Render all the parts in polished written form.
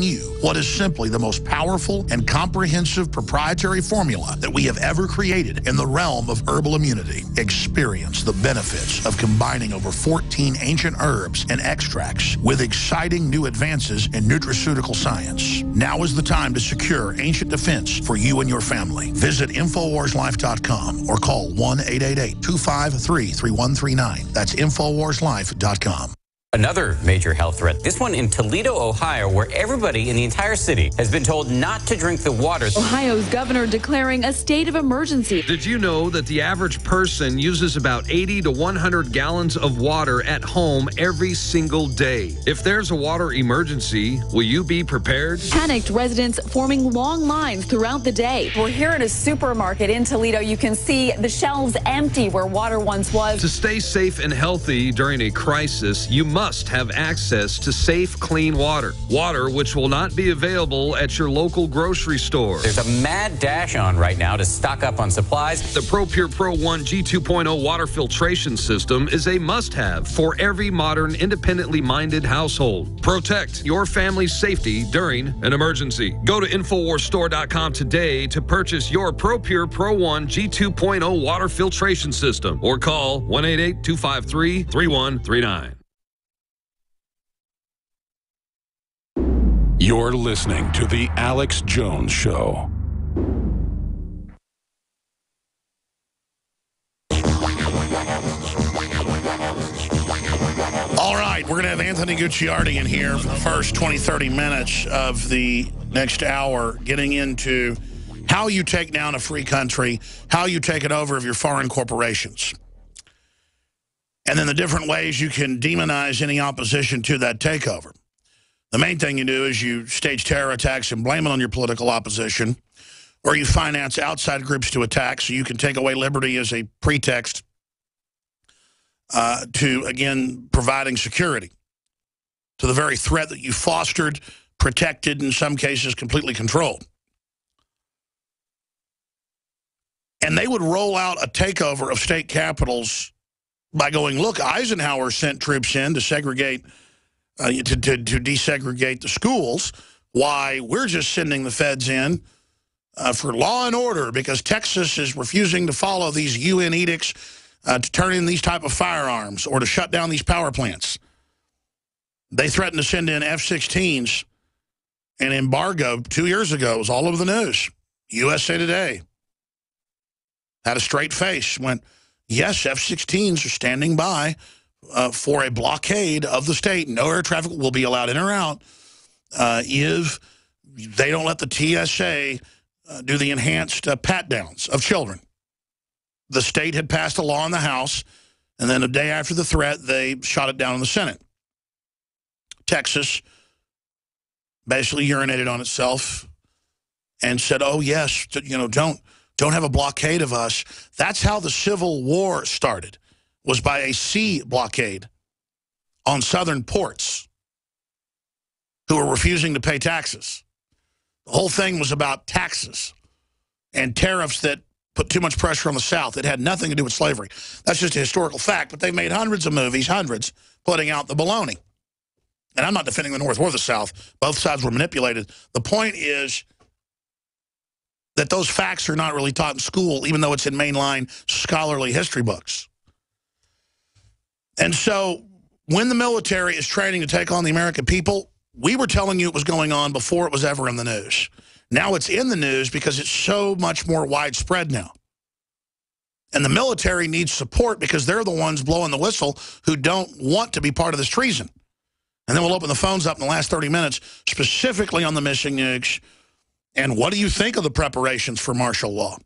you what is simply the most powerful and comprehensive proprietary formula that we have ever created in the realm of herbal immunity. Experience the benefits of combining over 14 ancient herbs and extracts with exciting new advances in nutraceutical science. Now is the time to secure ancient defense for you and your family. Visit InfoWarsLife.com or call 1-888-253-3139. That's InfoWarsLife.com. Another major health threat, this one in Toledo, Ohio, where everybody in the entire city has been told not to drink the water. Ohio's governor declaring a state of emergency. Did you know that the average person uses about 80 to 100 gallons of water at home every single day? If there's a water emergency, will you be prepared? Panicked residents forming long lines throughout the day. We're here at a supermarket in Toledo. You can see the shelves empty where water once was. To stay safe and healthy during a crisis, you must have access to safe, clean water. Water which will not be available at your local grocery store. There's a mad dash on right now to stock up on supplies. The ProPure Pro 1 G2.0 water filtration system is a must-have for every modern, independently minded household. Protect your family's safety during an emergency. Go to InfoWarsStore.com today to purchase your ProPure Pro 1 G2.0 water filtration system or call 1-888-253-3139. You're listening to The Alex Jones Show. All right, we're going to have Anthony Gucciardi in here for the first 20, 30 minutes of the next hour, getting into how you take down a free country, how you take it over of your foreign corporations, and then the different ways you can demonize any opposition to that takeover. The main thing you do is you stage terror attacks and blame it on your political opposition, or you finance outside groups to attack so you can take away liberty as a pretext to, again, providing security to the very threat that you fostered, protected, in some cases completely controlled. And they would roll out a takeover of state capitals by going, look, Eisenhower sent troops in to segregate to desegregate the schools. Why, we're just sending the feds in for law and order because Texas is refusing to follow these UN edicts to turn in these type of firearms or to shut down these power plants. They threatened to send in F-16s. An embargo 2 years ago was all over the news. USA Today had a straight face, went, yes, F-16s are standing by for a blockade of the state. No air traffic will be allowed in or out if they don't let the TSA do the enhanced pat-downs of children. The state had passed a law in the House, and then a day after the threat, they shot it down in the Senate. Texas basically urinated on itself and said, oh, yes, you know, don't have a blockade of us. That's how the Civil War started, was by a sea blockade on southern ports who were refusing to pay taxes. The whole thing was about taxes and tariffs that put too much pressure on the South. It had nothing to do with slavery. That's just a historical fact, but they've made hundreds of movies, putting out the baloney. And I'm not defending the North or the South. Both sides were manipulated. The point is that those facts are not really taught in school, even though it's in mainline scholarly history books. And so when the military is training to take on the American people, we were telling you it was going on before it was ever in the news. Now it's in the news because it's so much more widespread now. And the military needs support because they're the ones blowing the whistle who don't want to be part of this treason. And then we'll open the phones up in the last 30 minutes, specifically on the missing nukes. And what do you think of the preparations for martial law?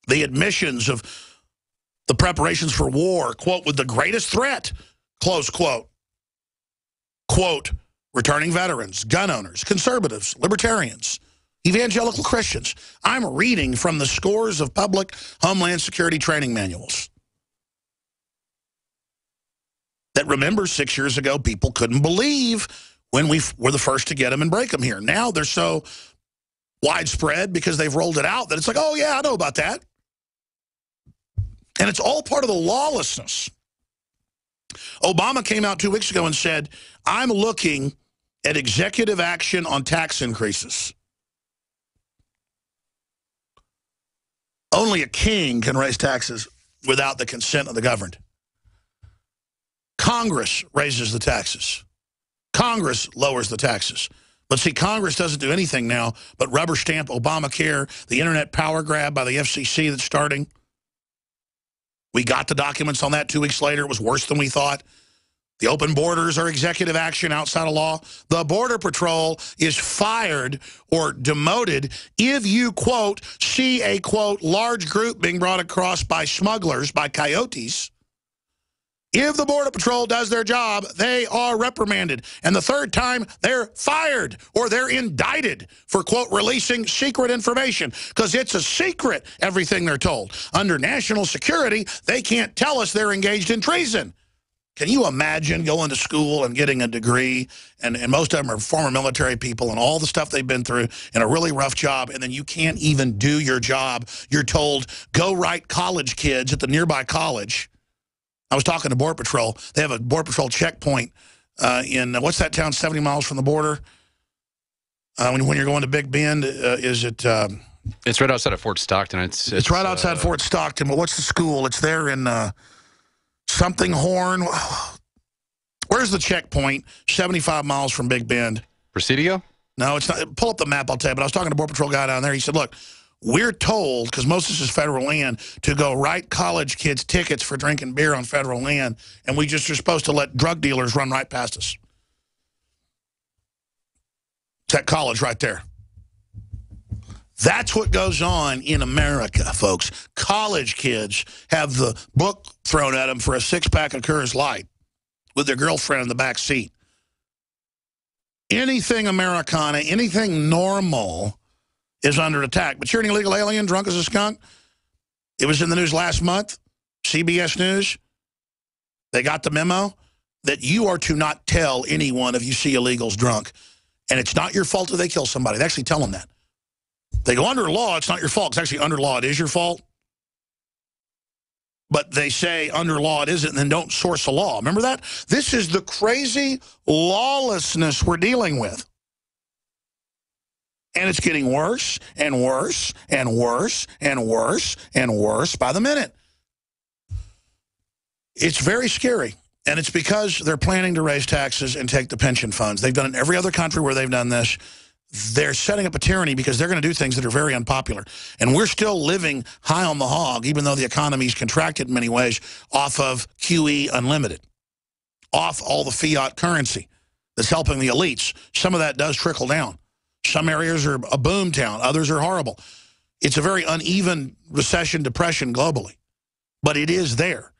The admissions of the preparations for war, quote, with the greatest threat, close quote. Quote, returning veterans, gun owners, conservatives, libertarians, evangelical Christians. I'm reading from the scores of public Homeland Security training manuals that, remember, 6 years ago, people couldn't believe when we were the first to get them and break them here. Now they're so widespread because they've rolled it out that it's like, oh, yeah, I know about that. And it's all part of the lawlessness. Obama came out 2 weeks ago and said, I'm looking at executive action on tax increases. Only a king can raise taxes without the consent of the governed. Congress raises the taxes. Congress lowers the taxes. But see, Congress doesn't do anything now but rubber stamp Obamacare, the internet power grab by the FCC that's starting. We got the documents on that 2 weeks later. It was worse than we thought. The open borders are executive action outside of law. The Border Patrol is fired or demoted if you, quote, see a, quote, large group being brought across by smugglers, by coyotes. If the Border Patrol does their job, they are reprimanded. And the third time, they're fired or they're indicted for, quote, releasing secret information. Because it's a secret, everything they're told. Under national security, they can't tell us they're engaged in treason. Can you imagine going to school and getting a degree, and most of them are former military people and all the stuff they've been through in a really rough job, and then you can't even do your job. You're told, go write college kids at the nearby college. I was talking to Border Patrol. They have a Border Patrol checkpoint in, what's that town 70 miles from the border? When you're going to Big Bend, is it... it's right outside of Fort Stockton. It's right outside Fort Stockton, but what's the school? It's there in something Horn. Where's the checkpoint? 75 miles from Big Bend. Presidio? No, it's not. Pull up the map, I'll tell you. But I was talking to a Border Patrol guy down there. He said, look, we're told, because most of this is federal land, to go write college kids tickets for drinking beer on federal land, and we just are supposed to let drug dealers run right past us. It's that college right there. That's what goes on in America, folks. College kids have the book thrown at them for a six-pack of Coors Light with their girlfriend in the back seat. Anything Americana, anything normal is under attack. But you're an illegal alien, drunk as a skunk. It was in the news last month, CBS News. They got the memo that you are to not tell anyone if you see illegals drunk. And it's not your fault if they kill somebody. They actually tell them that. They go, under law, it's not your fault. It's actually under law, it is your fault. But they say under law it isn't, and then don't source a law. Remember that? This is the crazy lawlessness we're dealing with. And it's getting worse and worse and worse and worse and worse by the minute. It's very scary. And it's because they're planning to raise taxes and take the pension funds. They've done it in every other country where they've done this. They're setting up a tyranny because they're going to do things that are very unpopular. And we're still living high on the hog, even though the economy's contracted in many ways, off of QE Unlimited, off all the fiat currency that's helping the elites. Some of that does trickle down. Some areas are a boom town. Others are horrible. It's a very uneven recession, depression globally. But it is there.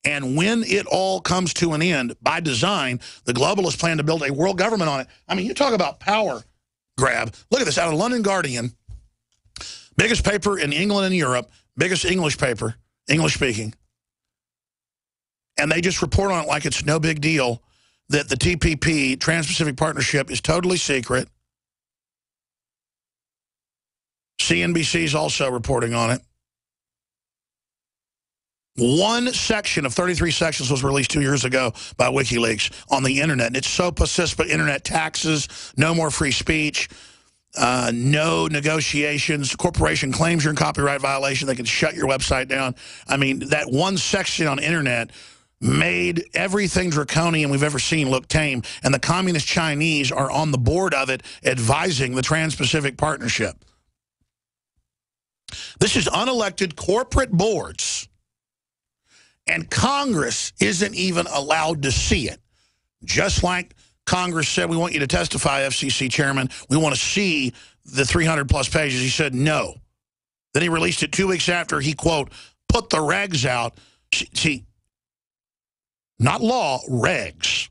And when it all comes to an end, by design, the globalists plan to build a world government on it. I mean, you talk about power grab. Look at this, out of London Guardian, biggest paper in England and Europe, biggest English paper, English speaking. And they just report on it like it's no big deal that the TPP, Trans-Pacific Partnership, is totally secret. CNBC is also reporting on it. One section of 33 sections was released 2 years ago by WikiLeaks on the internet. And it's so persistent, internet taxes, no more free speech, no negotiations. Corporation claims you're in copyright violation. They can shut your website down. I mean, that one section on internet made everything draconian we've ever seen look tame. And the communist Chinese are on the board of it, advising the Trans-Pacific Partnership. This is unelected corporate boards. And Congress isn't even allowed to see it. Just like Congress said, we want you to testify, FCC chairman. We want to see the 300-plus pages. He said no. Then he released it 2 weeks after he, quote, put the regs out. See, not law, regs.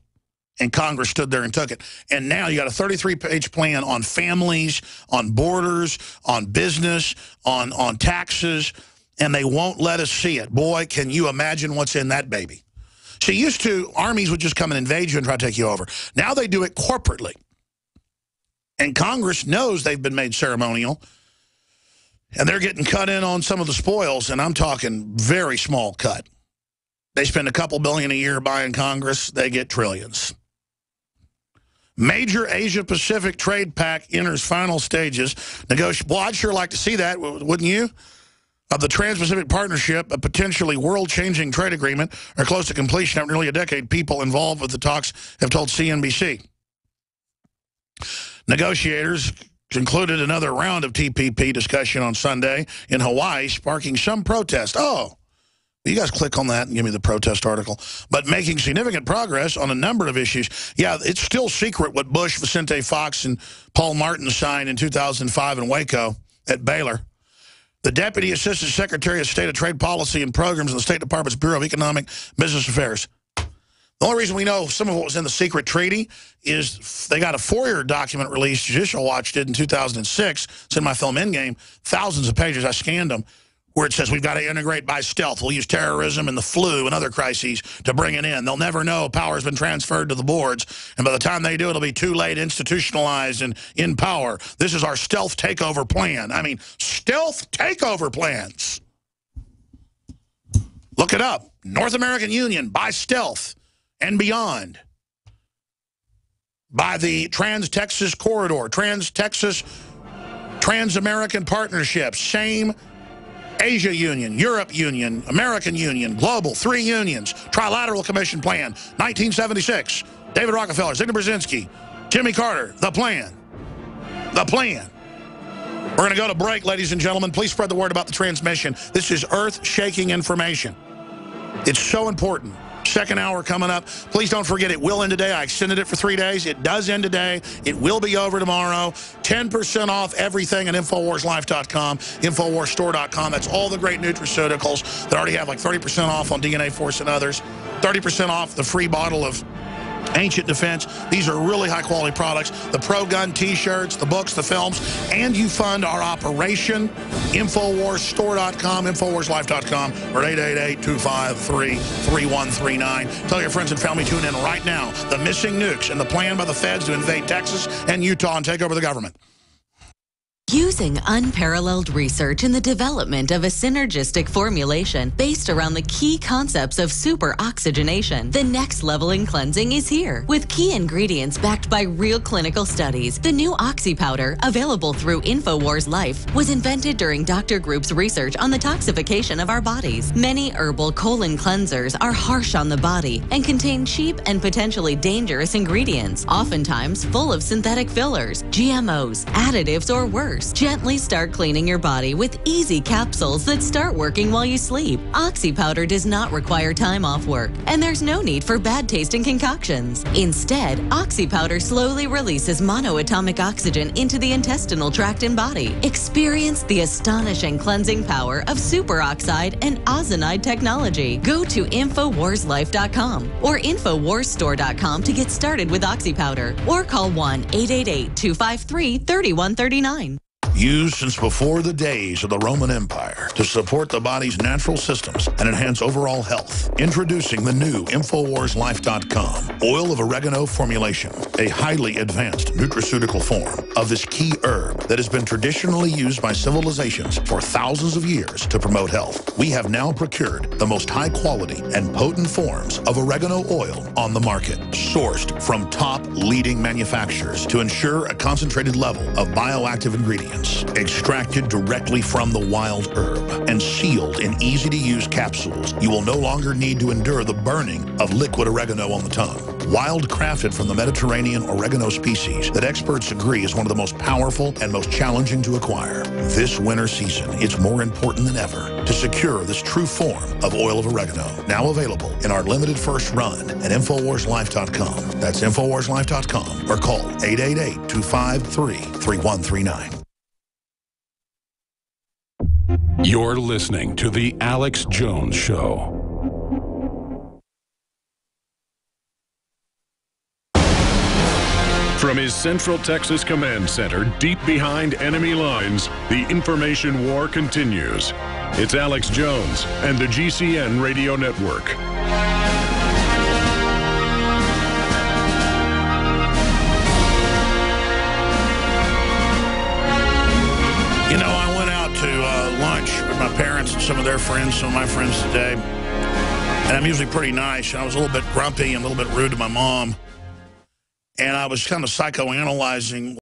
And Congress stood there and took it. And now you got a 33-page plan on families, on borders, on business, on taxes, and they won't let us see it. Boy, can you imagine what's in that baby. See, used to, armies would just come and invade you and try to take you over. Now they do it corporately. And Congress knows they've been made ceremonial, and they're getting cut in on some of the spoils, and I'm talking very small cut. They spend a couple billion a year buying Congress. They get trillions. Major Asia-Pacific trade pact enters final stages. Well, I'd sure like to see that, wouldn't you? Of the Trans-Pacific Partnership, a potentially world-changing trade agreement, are close to completion after nearly a decade. People involved with the talks have told CNBC. Negotiators concluded another round of TPP discussion on Sunday in Hawaii, sparking some protest. Oh, you guys click on that and give me the protest article. But making significant progress on a number of issues. Yeah, it's still secret what Bush, Vicente Fox, and Paul Martin signed in 2005 in Waco at Baylor. The Deputy Assistant Secretary of State of Trade Policy and Programs in the State Department's Bureau of Economic Business Affairs. The only reason we know some of what was in the secret treaty is they got a four-year document released. Judicial Watch did in 2006. It's in my film Endgame. Thousands of pages. I scanned them. Where it says we've got to integrate by stealth. We'll use terrorism and the flu and other crises to bring it in. They'll never know power has been transferred to the boards. And by the time they do, it'll be too late, institutionalized and in power. This is our stealth takeover plan. I mean, stealth takeover plans. Look it up. North American Union by stealth and beyond. By the Trans-Texas Corridor, Trans-Texas, Trans-American Partnership, same Asia Union, Europe Union, American Union, Global, 3 unions, Trilateral Commission Plan, 1976, David Rockefeller, Zygmunt Brzezinski, Jimmy Carter, the plan. The plan. We're going to go to break, ladies and gentlemen. Please spread the word about the transmission. This is earth-shaking information. It's so important. Second hour coming up. Please don't forget, it will end today. I extended it for 3 days. It does end today. It will be over tomorrow. 10% off everything at InfoWarsLife.com, InfoWarsStore.com. That's all the great nutraceuticals that already have like 30% off on DNA Force and others. 30% off the free bottle of Ancient Defense. These are really high-quality products. The Pro Gun T-shirts, the books, the films, and you fund our operation. InfoWarsStore.com, InfoWarsLife.com, or 888-253-3139. Tell your friends and family, tune in right now. The missing nukes and the plan by the feds to invade Texas and Utah and take over the government. Using unparalleled research in the development of a synergistic formulation based around the key concepts of super oxygenation, the next level in cleansing is here. With key ingredients backed by real clinical studies, the new Oxy powder, available through InfoWars Life, was invented during Dr. Group's research on the toxification of our bodies. Many herbal colon cleansers are harsh on the body and contain cheap and potentially dangerous ingredients, oftentimes full of synthetic fillers, GMOs, additives, or worse. Gently start cleaning your body with easy capsules that start working while you sleep. Oxy powder does not require time off work, and there's no need for bad tasting concoctions. Instead, Oxy powder slowly releases monoatomic oxygen into the intestinal tract and body. Experience the astonishing cleansing power of superoxide and ozonide technology. Go to InfoWarsLife.com or InfoWarsStore.com to get started with Oxy powder, or call 1-888-253-3139. Used since before the days of the Roman Empire to support the body's natural systems and enhance overall health. Introducing the new InfoWarsLife.com oil of oregano formulation, a highly advanced nutraceutical form of this key herb that has been traditionally used by civilizations for thousands of years to promote health. We have now procured the most high quality and potent forms of oregano oil on the market, sourced from top leading manufacturers to ensure a concentrated level of bioactive ingredients. Extracted directly from the wild herb and sealed in easy-to-use capsules, you will no longer need to endure the burning of liquid oregano on the tongue. Wild crafted from the Mediterranean oregano species that experts agree is one of the most powerful and most challenging to acquire. This winter season, it's more important than ever to secure this true form of oil of oregano. Now available in our limited first run at InfoWarsLife.com. That's InfoWarsLife.com, or call 888-253-3139. You're listening to The Alex Jones Show. From his Central Texas Command Center, deep behind enemy lines, the information war continues. It's Alex Jones and the GCN Radio Network. You know, I went out to lunch with my parents and some of their friends, some of my friends today. And I'm usually pretty nice. And I was a little bit grumpy and a little bit rude to my mom. And I was kind of psychoanalyzing